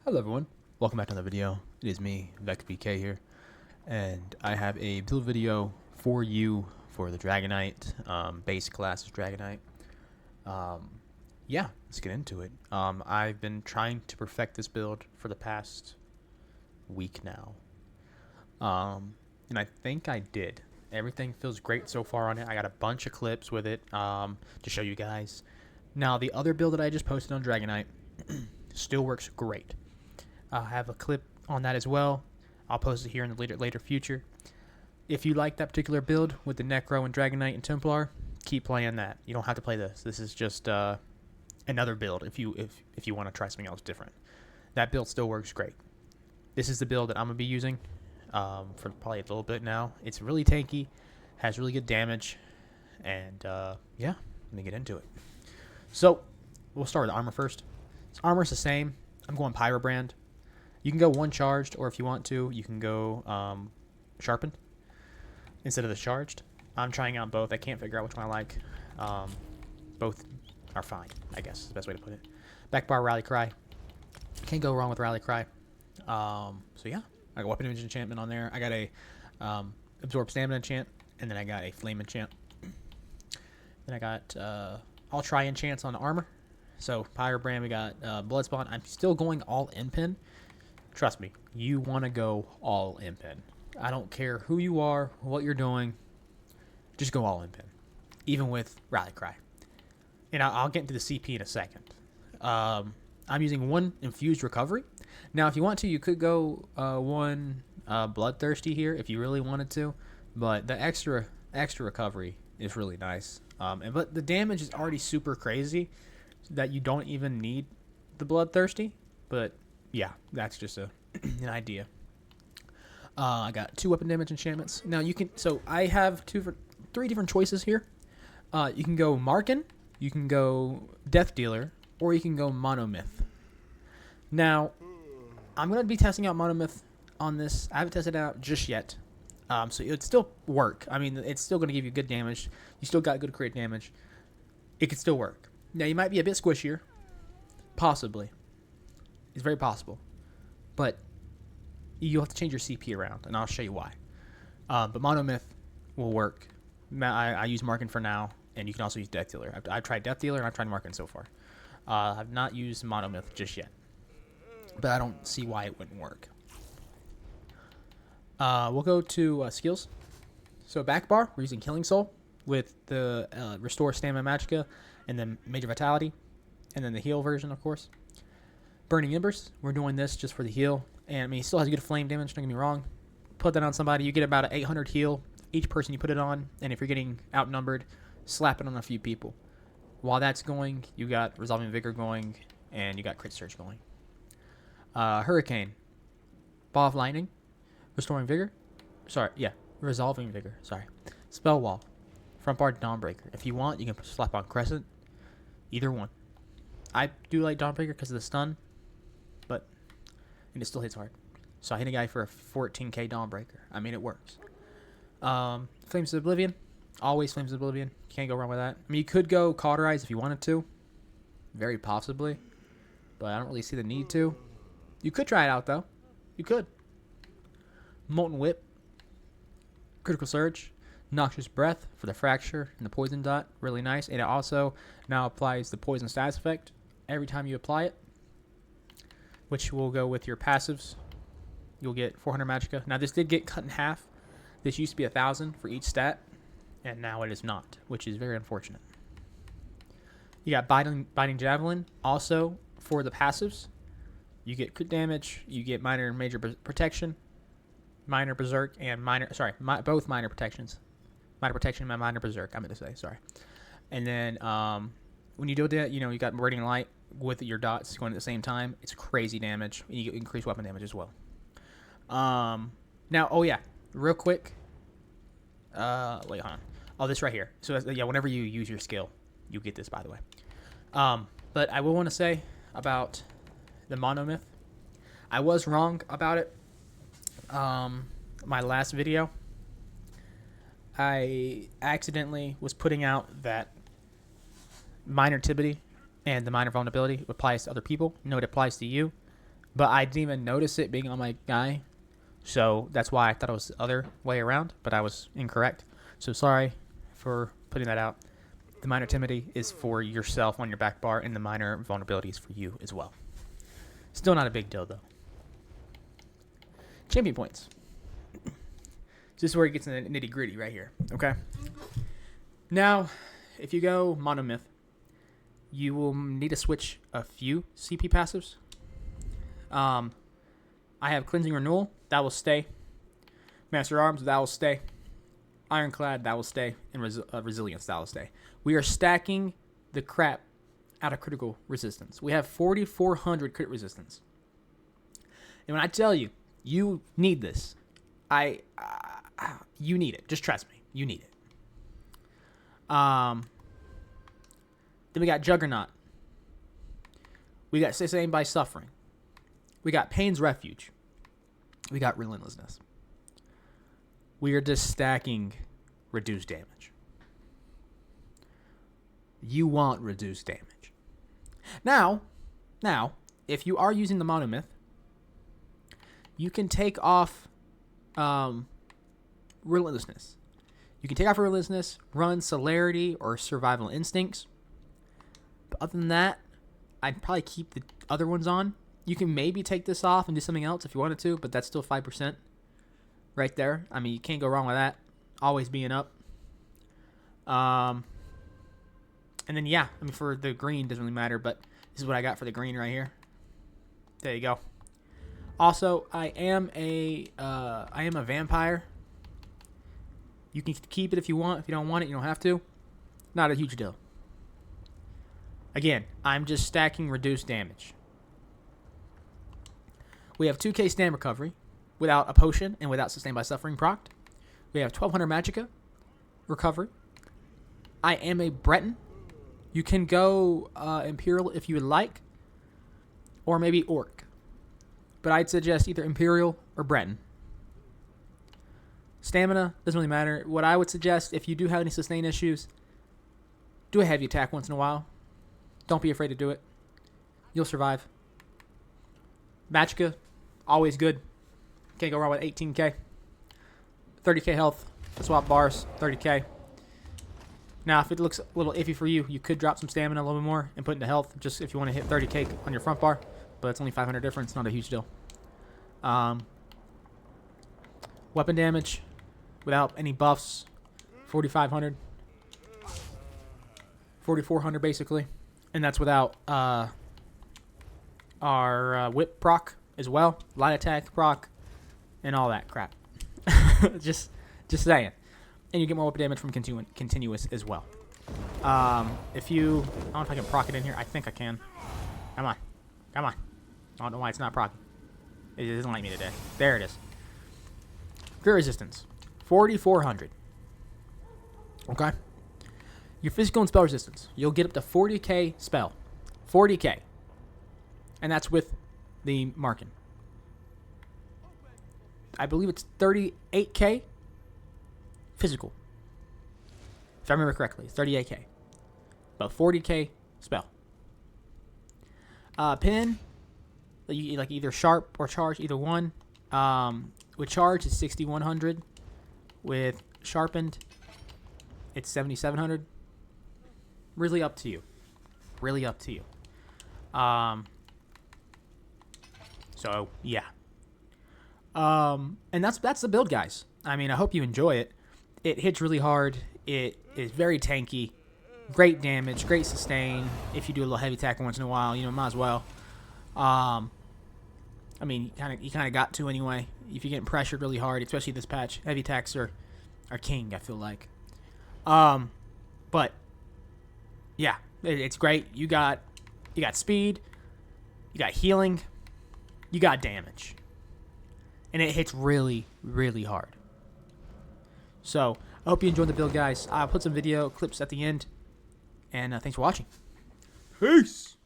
Hello everyone, welcome back to another video. It is me, VexBK here, and I have a build video for you for the DragonKnight, base class is DragonKnight. Yeah, let's get into it. I've been trying to perfect this build for the past week now, and I think I did. Everything feels great so far on it. I got a bunch of clips with it to show you guys. Now, the other build that I just posted on DragonKnight still works great. I have a clip on that as well. I'll post it here in the later future. If you like that particular build with the Necro and DragonKnight and Templar, keep playing that. You don't have to play this. This is just another build if you want to try something else different. That build still works great. This is the build that I'm going to be using for probably a little bit now. It's really tanky, has really good damage, and yeah, let me get into it. So, we'll start with the armor first. So armor's the same. I'm going Pyrobrand. You can go one charged, or if you want to, you can go sharpened instead of the charged. I'm trying out both. I can't figure out which one I like. Both are fine, I guess is the best way to put it. Backbar Rally Cry. Can't go wrong with Rally Cry. So yeah, I got Weapon Image Enchantment on there. I got a Absorb Stamina Enchant, and then I got a Flame Enchant. Then I got I'll try enchants on armor. So Pyrobrand, we got Bloodspawn. I'm still going all in pin. Trust me, you want to go all in pin. I don't care who you are, what you're doing, just go all in pin. Even with Rally Cry. And I'll get into the CP in a second. I'm using one Infused Recovery. Now, if you want to, you could go one Bloodthirsty here if you really wanted to. But the extra recovery is really nice. But the damage is already super crazy that you don't even need the Bloodthirsty. But yeah, that's just an idea. I got 2 weapon damage enchantments. Now you can, so I have 3 different choices here. You can go Markin, you can go Death Dealer, or you can go Monomyth. Now, I'm going to be testing out Monomyth on this. I haven't tested it out just yet. So it would still work. I mean, it's still going to give you good damage. You still got good crit damage. It could still work. Now, you might be a bit squishier. Possibly. It's very possible. But you'll have to change your CP around, and I'll show you why. But Monomyth will work. I use Markin for now, and you can also use Death Dealer. I've tried Death Dealer, and I've tried Markin so far. I've not used Monomyth just yet. But I don't see why it wouldn't work. We'll go to skills. So back bar, we're using Killing Soul with the Restore Stamina Magicka, and then Major Vitality, and then the heal version, of course. Burning Embers, we're doing this just for the heal. And I mean, it still has good flame damage, don't get me wrong. Put that on somebody, you get about an 800 heal each person you put it on. And if you're getting outnumbered, slap it on a few people. While that's going, you got Resolving Vigor going, and you got Crit Surge going. Hurricane, Ball of Lightning, Restoring Vigor. Sorry, yeah, Resolving Vigor, sorry. Spell Wall, Front Bar Dawnbreaker. If you want, you can slap on Crescent. Either one. I do like Dawnbreaker because of the stun, and it still hits hard. So I hit a guy for a 14k Dawnbreaker. I mean, it works. Flames of Oblivion. Always Flames of Oblivion. Can't go wrong with that. I mean, you could go Cauterize if you wanted to. Very possibly. But I don't really see the need to. You could try it out, though. You could. Molten Whip. Critical Surge. Noxious Breath for the Fracture and the Poison Dot. Really nice. And it also now applies the Poison status effect every time you apply it, which will go with your passives. You'll get 400 Magicka. Now, this did get cut in half. This used to be 1,000 for each stat, and now it is not, which is very unfortunate. You got Biting Javelin. Also, for the passives, you get crit damage, you get minor and major protection, minor berserk, and both minor protections. Minor protection and minor berserk, I meant to say, sorry. And then, when you do that, you got Radiant Light with your dots going at the same time. It's crazy damage. You get increased weapon damage as well. Now, oh yeah, real quick. Wait, hold on. Oh, this right here. So yeah, whenever you use your skill, you get this, by the way. But I will want to say about the Monomyth. I was wrong about it. My last video, I accidentally was putting out that minor Tibity and the minor vulnerability applies to other people. No, it applies to you. but I didn't even notice it being on my guy. So that's why I thought it was the other way around, but I was incorrect. So sorry for putting that out. The minor timidity is for yourself on your back bar, and the minor vulnerability is for you as well. Still not a big deal, though. Champion points. This is where it gets in the nitty-gritty right here, okay? Now, if you go monomyth, you will need to switch a few CP passives. I have Cleansing Renewal. That will stay. Master Arms. That will stay. Ironclad. That will stay. And Resilience. That will stay. We are stacking the crap out of critical resistance. We have 4,400 crit resistance. And when I tell you, you need this. You need it. Just trust me. You need it. Then we got Juggernaut. We got Sustained by Suffering. We got Pain's Refuge. We got Relentlessness. We are just stacking reduced damage. You want reduced damage. Now, if you are using the monomyth, you can take off Relentlessness. You can take off Relentlessness, run Celerity or Survival Instincts. But other than that, I'd probably keep the other ones on. You can maybe take this off and do something else if you wanted to, but that's still 5% right there. I mean, you can't go wrong with that. Always being up. And then, yeah, I mean, for the green, doesn't really matter, but this is what I got for the green right here. There you go. Also, I am a vampire. You can keep it if you want. If you don't want it, you don't have to. Not a huge deal. Again, I'm just stacking reduced damage. We have 2k stand recovery without a potion and without Sustained by Suffering procced. We have 1200 magicka recovery. I am a Breton. You can go Imperial if you would like, or maybe Orc. But I'd suggest either Imperial or Breton. Stamina, doesn't really matter. What I would suggest, if you do have any sustain issues, do a heavy attack once in a while. Don't be afraid to do it. You'll survive. Magicka, always good. Can't go wrong with 18k. 30k health. Swap bars, 30k. Now, if it looks a little iffy for you, you could drop some stamina a little bit more and put into health, just if you want to hit 30k on your front bar. But it's only 500 difference, not a huge deal. Weapon damage without any buffs, 4,500. 4,400 basically. And that's without our whip proc as well. Light attack proc and all that crap. just saying. And you get more weapon damage from continuous as well. If you... I don't know if I can proc it in here. I think I can. Come on. Come on. I don't know why it's not proccing. It doesn't like me today. There it is. Crit resistance. 4,400. Okay? Your physical and spell resistance. You'll get up to 40k spell. 40k. And that's with the marking. I believe it's 38k physical. If I remember correctly, it's 38k. About 40k spell. Pin, like either sharp or charge, either one. With charge, it's 6,100. With sharpened, it's 7,700. Really up to you. Really up to you. So yeah. And that's the build, guys. I mean, I hope you enjoy it. It hits really hard. It is very tanky. Great damage, great sustain. If you do a little heavy attack once in a while, you know, might as well. I mean, you kind of got to anyway. If you're getting pressured really hard, especially this patch, heavy attacks are king, I feel like. But yeah, it's great. You got speed, you got healing, you got damage, and it hits really, really hard. So I hope you enjoyed the build, guys. I'll put some video clips at the end, and thanks for watching. Peace.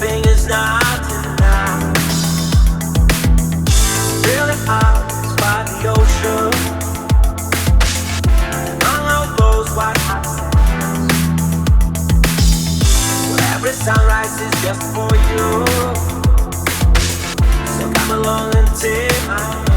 Nothing is not enough. Really hard by the ocean. None of those white hot sands. Where every sunrise is just for you. So come along and take my hand.